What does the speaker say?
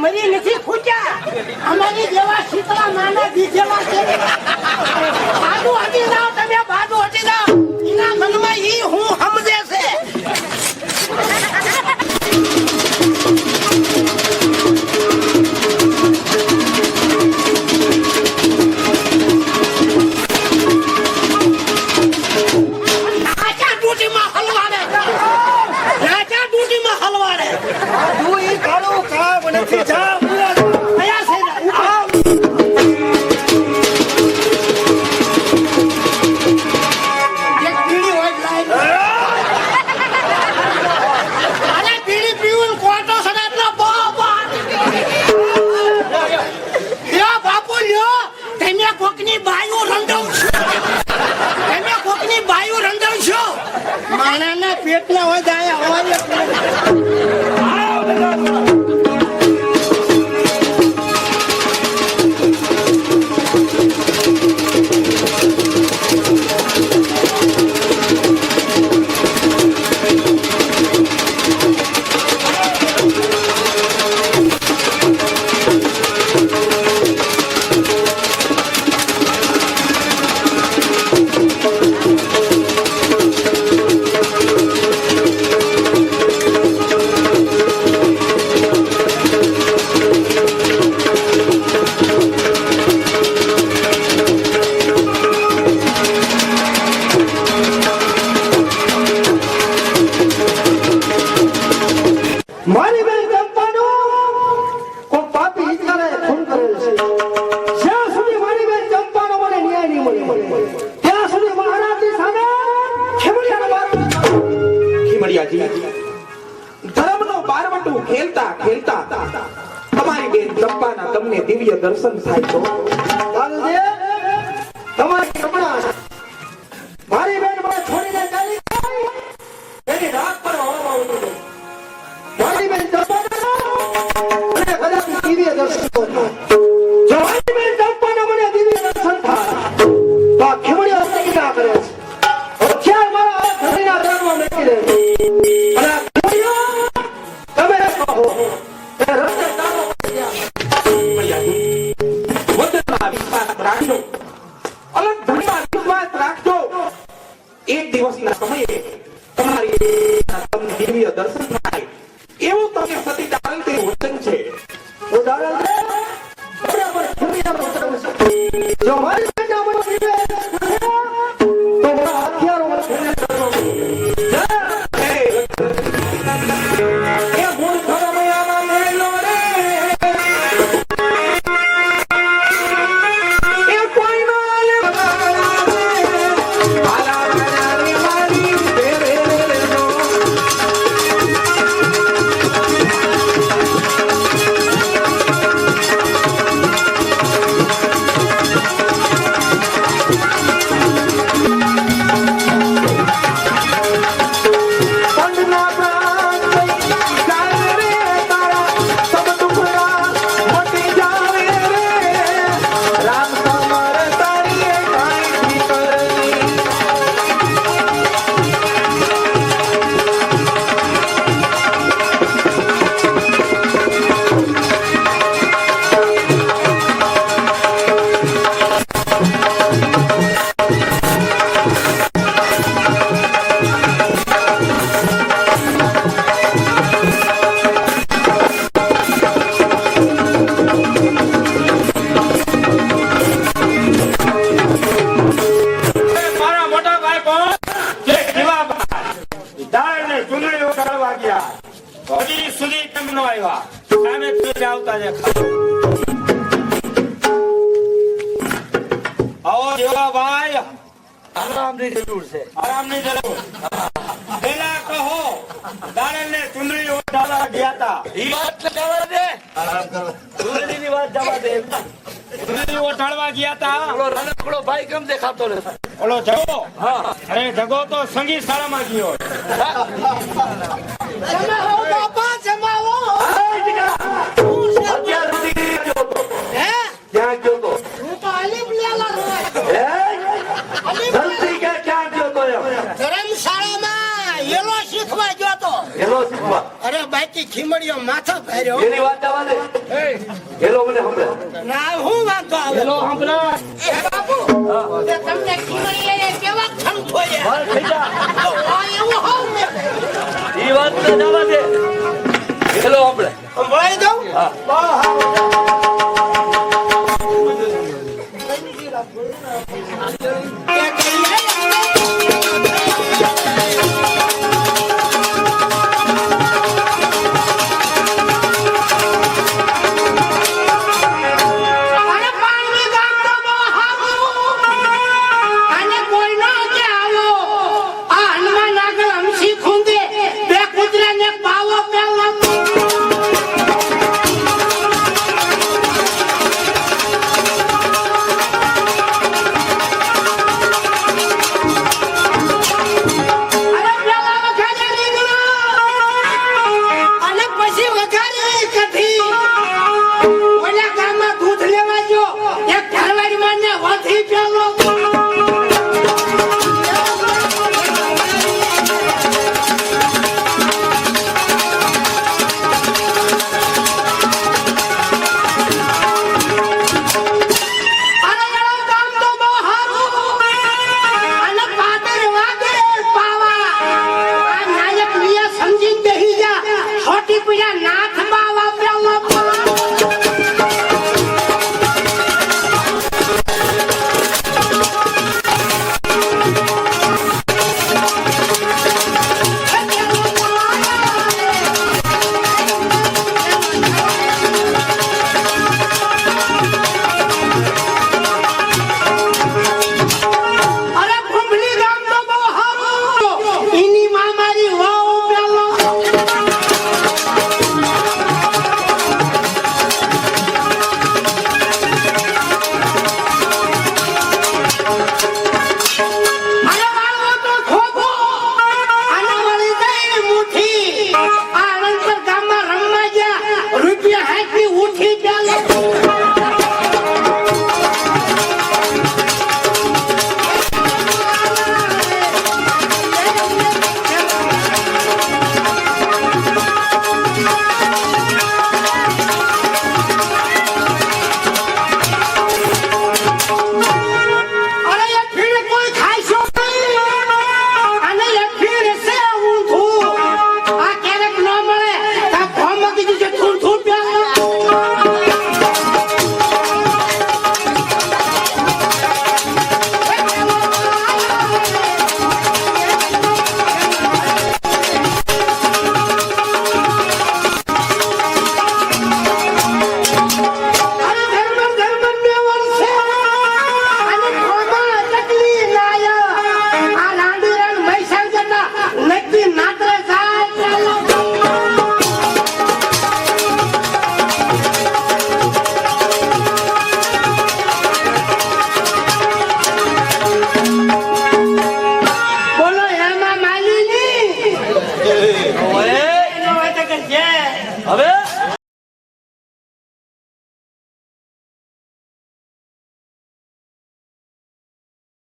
મરી નથી ખૂટ્યા. અમારી જેવા શીતળા માના દીધેલા છે. બાજુ હટી જાઓ તમે, બાજુ હટી જાઓ. એના મનમાં ઈ હું સમજે છે. માણાના પેટના હોય જાય હોય. ધર્મનો બારવટું ખેલતા ખેલતા તમારી બેન ચંપાના તમને દિવ્ય દર્શન થાય તો તમારી કપડા મારી બેન મને છોડીને ચાલી ગઈ. એની રાત પર હવામાં ઉતરી મારી બેન ચંપાના મને કદાચ દિવ્ય દર્શન થાય. જો મારી બેન ચંપાના મને દિવ્ય દર્શન થાય તો આ ખેમડીઓ પ્રતિજ્ઞા કરે છે અત્યારે મારા ધણીના ધર્મમાં મેકી દે. એક દિવસના સમયે તમારી તમને દિવ્ય દર્શન થાય એવું તમને સતી ડાલતી વચન છે. જો મારી બેટા મને દિવ્ય તો મારા હથિયારો આરામની જરૂર છે. આરામની જરૂર. પેલા કહો દાડેલને ચુંદડી ઓઢાડવા ગયા હતા. ઈ વાત જવા દે. આરામ કરો. ચુંદડીની વાત જવા દે. ચુંદડી ઓઢાડવા ગયા હતા. ઓલો રણકડો ભાઈ કેમ દેખાતો નથી? ઓલો જગો. હા. અરે જગો તો સંગીત શાળામાં ગયો. જમાવો બાપા જમાવો. અત્યાર સુધી હે ક્યાં ગયો તો? હું તો અલીફ લેલા રોય. જલ્દી ક્યાં ગયો તો? ધર્મશાળામાં એલો શીખવા ગયો તો. એનો શીખવા. અરે પાકી ખીમડીઓ માથા ભર્યો એની વાત જવા દે. હેલો મને હમણાં. ના હું વાંધો આવે હેલો હમણાં. એ બાપુ તે તમને ખીમડીએ કેવા ખમ ખોયા માર થઈ જા. તો આ એવું હોવ ને ઈ વાત તો જવા દે. હેલો હમણાં. વળી દઉં હા. બહુ હારું. એ કહીએ અને પાણી ગામ તો બહુ હારું. અને કોઈનો કે આવો આ હનુમાન આગળ હમસી ખૂંદે બે કૂતરાને પાવો પેલો અરે પેલા વખાણે નીકળો અને પછી વખાણી કઠી ઓલા ગામમાં દૂધ લેવા જો એક ઘરવાળી માને વધી પેલો અરે એનો ગામ તો બહુ હારું. અને પાદર વાગે પાવા આ નાયક વિયા સમજીને બેહી જા છોટી પીડા ના